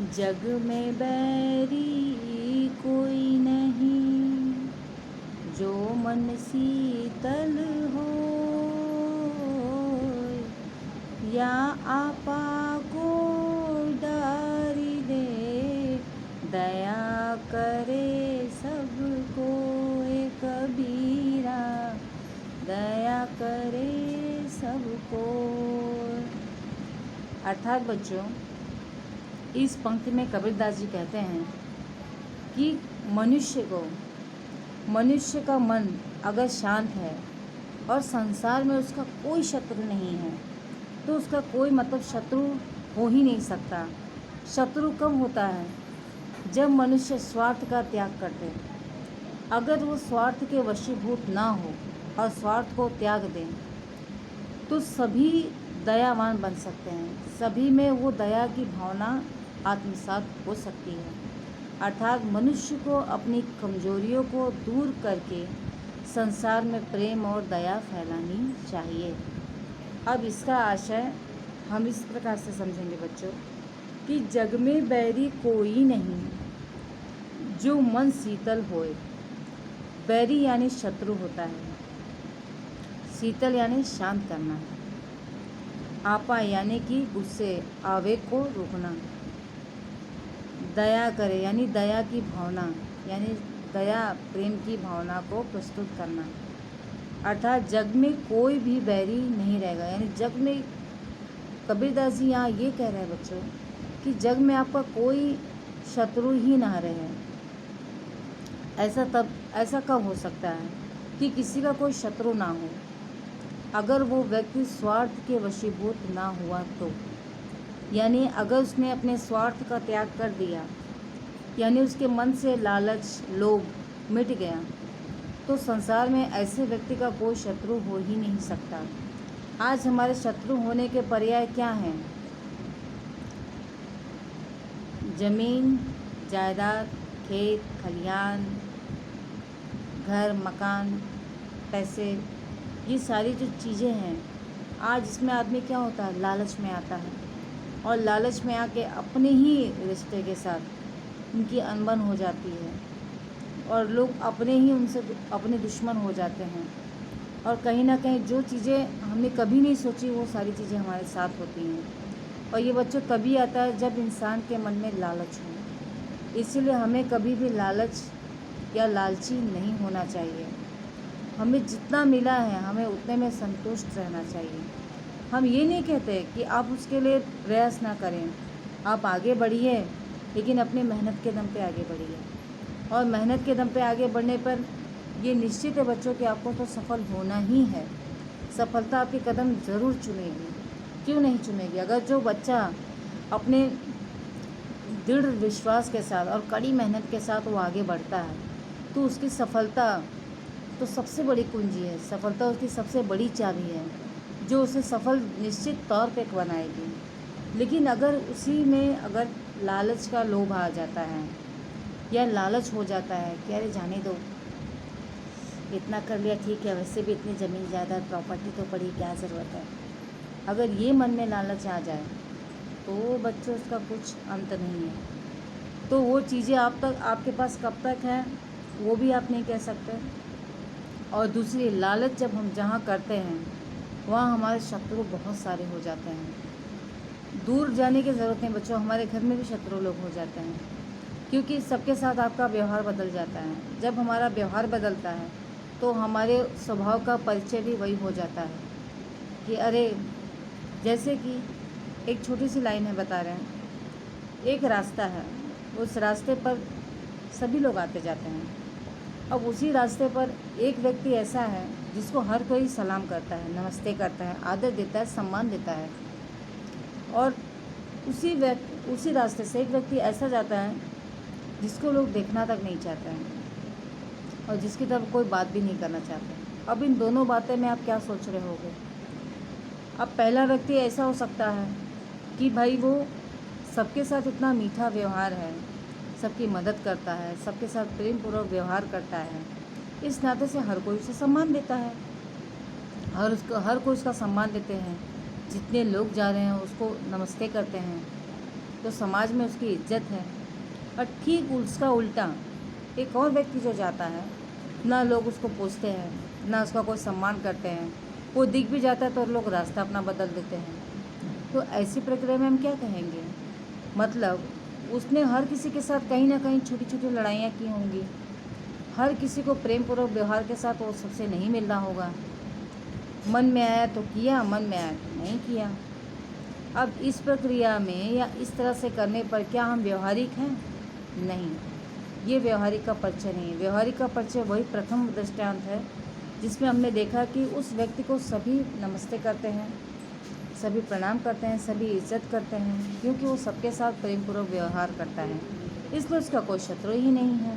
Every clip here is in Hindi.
जग में बैरी कोई नहीं, जो मन शीतल हो। या आपा को डारी दे, दया करे सबको। ए कबीरा, दया करे सबको। अर्थात बच्चों, इस पंक्ति में कबीरदास जी कहते हैं कि मनुष्य का मन अगर शांत है और संसार में उसका कोई शत्रु नहीं है, तो उसका कोई मतलब शत्रु हो ही नहीं सकता। शत्रु कब होता है? जब मनुष्य स्वार्थ का त्याग कर दे। अगर वो स्वार्थ के वशीभूत ना हो और स्वार्थ को त्याग दें, तो सभी दयावान बन सकते हैं। सभी में वो दया की भावना आत्मसात हो सकती है। अर्थात मनुष्य को अपनी कमजोरियों को दूर करके संसार में प्रेम और दया फैलानी चाहिए। अब इसका आशय हम इस प्रकार से समझेंगे बच्चों कि जग में बैरी कोई नहीं, जो मन शीतल होए। बैरी यानी शत्रु होता है, शीतल यानी शांत करना, आपा यानी कि गुस्से आवेग को रोकना, दया करे यानी दया की भावना, यानी दया प्रेम की भावना को प्रस्तुत करना। अर्थात जग में कोई भी बैरी नहीं रहेगा। यानी जग में, कबीरदास जी यहाँ ये कह रहे हैं बच्चों कि जग में आपका कोई शत्रु ही ना रहे। ऐसा कब हो सकता है कि किसी का कोई शत्रु ना हो? अगर वो व्यक्ति स्वार्थ के वशीभूत ना हुआ तो, यानी अगर उसने अपने स्वार्थ का त्याग कर दिया, यानी उसके मन से लालच लोभ मिट गया, तो संसार में ऐसे व्यक्ति का कोई शत्रु हो ही नहीं सकता। आज हमारे शत्रु होने के पर्याय क्या हैं? जमीन जायदाद, खेत खलिहान, घर मकान, पैसे, ये सारी जो चीज़ें हैं, आज इसमें आदमी क्या होता है? लालच में आता है, और लालच में आके अपने ही रिश्ते के साथ उनकी अनबन हो जाती है, और लोग अपने ही उनसे अपने दुश्मन हो जाते हैं। और कहीं ना कहीं जो चीज़ें हमने कभी नहीं सोची, वो सारी चीज़ें हमारे साथ होती हैं। और ये बच्चों कभी आता है जब इंसान के मन में लालच हो। इसीलिए हमें कभी भी लालच या लालची नहीं होना चाहिए। हमें जितना मिला है हमें उतने में संतुष्ट रहना चाहिए। हम ये नहीं कहते कि आप उसके लिए प्रयास ना करें, आप आगे बढ़िए, लेकिन अपनी मेहनत के दम पे आगे बढ़िए। और मेहनत के दम पे आगे बढ़ने पर ये निश्चित है बच्चों कि आपको तो सफल होना ही है। सफलता आपके कदम ज़रूर चुनेगी, क्यों नहीं चुनेगी? अगर जो बच्चा अपने दृढ़ विश्वास के साथ और कड़ी मेहनत के साथ वो आगे बढ़ता है, तो उसकी सफलता तो सबसे बड़ी कुंजी है, सफलता उसकी सबसे बड़ी चाबी है, जो उसे सफल निश्चित तौर पे बनाएगी। लेकिन अगर उसी में अगर लालच का लोभ आ जाता है, या लालच हो जाता है कि अरे जाने दो, इतना कर लिया ठीक है, वैसे भी इतनी ज़मीन जायदाद प्रॉपर्टी तो पड़ी, क्या ज़रूरत है, अगर ये मन में लालच आ जाए तो बच्चों उसका कुछ अंत नहीं है। तो वो चीज़ें आपके पास कब तक है वो भी आप नहीं कह सकते। और दूसरी, लालच जब हम जहाँ करते हैं वहाँ हमारे शत्रु बहुत सारे हो जाते हैं। दूर जाने की ज़रूरत नहीं बच्चों, हमारे घर में भी शत्रु लोग हो जाते हैं, क्योंकि सबके साथ आपका व्यवहार बदल जाता है। जब हमारा व्यवहार बदलता है तो हमारे स्वभाव का परिचय भी वही हो जाता है कि अरे, जैसे कि एक छोटी सी लाइन है, बता रहे हैं, एक रास्ता है, उस रास्ते पर सभी लोग आते जाते हैं। अब उसी रास्ते पर एक व्यक्ति ऐसा है जिसको हर कोई सलाम करता है, नमस्ते करता है, आदर देता है, सम्मान देता है। और उसी रास्ते से एक व्यक्ति ऐसा जाता है जिसको लोग देखना तक नहीं चाहते हैं, और जिसकी तरफ कोई बात भी नहीं करना चाहते। अब इन दोनों बातें में आप क्या सोच रहे होगे? अब पहला व्यक्ति ऐसा हो सकता है कि भाई वो सबके साथ इतना मीठा व्यवहार है, सबकी मदद करता है, सबके साथ प्रेम पूर्वक व्यवहार करता है, इस नाते से हर कोई उसे सम्मान देता है, हर कोई उसका सम्मान देते हैं। जितने लोग जा रहे हैं उसको नमस्ते करते हैं, तो समाज में उसकी इज्जत है। और ठीक उसका उल्टा एक और व्यक्ति जो जाता है, ना लोग उसको पूछते हैं, ना उसका कोई सम्मान करते हैं। वो दिख भी जाता है तो लोग रास्ता अपना बदल देते हैं। तो ऐसी प्रक्रिया में हम क्या कहेंगे, मतलब उसने हर किसी के साथ कहीं ना कहीं छोटी छोटी लड़ाइयाँ की होंगी, हर किसी को प्रेम पूर्वक व्यवहार के साथ वो सबसे नहीं मिल रहा होगा। मन में आया तो किया, मन में आया तो नहीं किया। अब इस प्रक्रिया में या इस तरह से करने पर क्या हम व्यवहारिक हैं? नहीं, ये व्यवहारिक का परिचय नहीं है। व्यवहारिक का परिचय वही प्रथम दृष्टांत है जिसमें हमने देखा कि उस व्यक्ति को सभी नमस्ते करते हैं, सभी प्रणाम करते हैं, सभी इज्जत करते हैं, क्योंकि वो सबके साथ प्रेम पूर्वक व्यवहार करता है। इसलिए उसका कोई शत्रु ही नहीं है,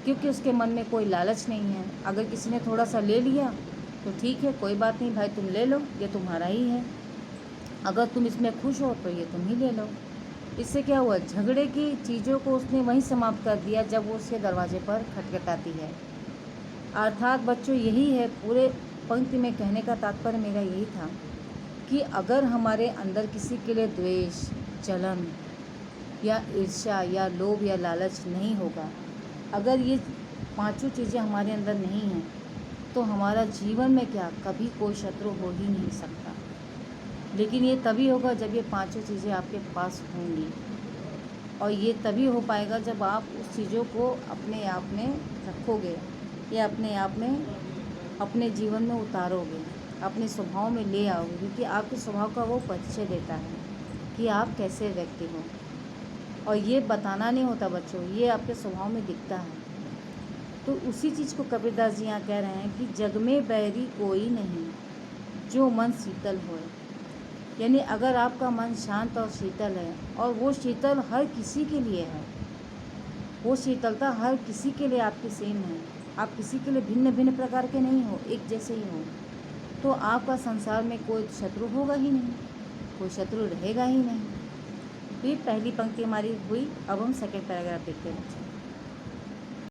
क्योंकि उसके मन में कोई लालच नहीं है। अगर किसी ने थोड़ा सा ले लिया तो ठीक है, कोई बात नहीं भाई, तुम ले लो, ये तुम्हारा ही है। अगर तुम इसमें खुश हो तो ये तुम ही ले लो। इससे क्या हुआ, झगड़े की चीज़ों को उसने वहीं समाप्त कर दिया जब वो उसके दरवाजे पर खटखटाती है। अर्थात बच्चों, यही है पूरे पंक्ति में कहने का तात्पर्य मेरा यही था कि अगर हमारे अंदर किसी के लिए द्वेष, जलन या ईर्ष्या या लोभ या लालच नहीं होगा, अगर ये पांचों चीज़ें हमारे अंदर नहीं हैं, तो हमारा जीवन में क्या कभी कोई शत्रु हो ही नहीं सकता। लेकिन ये तभी होगा जब ये पांचों चीज़ें आपके पास होंगी, और ये तभी हो पाएगा जब आप उस चीज़ों को अपने आप में रखोगे या अपने आप में अपने जीवन में उतारोगे, अपने स्वभाव में ले आओगे, क्योंकि आपके स्वभाव का वो परिचय देता है कि आप कैसे व्यक्ति हो। और ये बताना नहीं होता बच्चों, ये आपके स्वभाव में दिखता है। तो उसी चीज़ को कबीरदास जी यहाँ कह रहे हैं कि जग में बैरी कोई नहीं, जो मन शीतल होए। यानी अगर आपका मन शांत और शीतल है, और वो शीतल हर किसी के लिए है, वो शीतलता हर किसी के लिए आपकी सेम है, आप किसी के लिए भिन्न भिन्न प्रकार के नहीं हो, एक जैसे ही हो, तो आपका संसार में कोई शत्रु होगा ही नहीं, कोई शत्रु रहेगा ही नहीं। तो ये पहली पंक्ति हमारी हुई। अब हम सेकंड पैराग्राफ देखते हैं।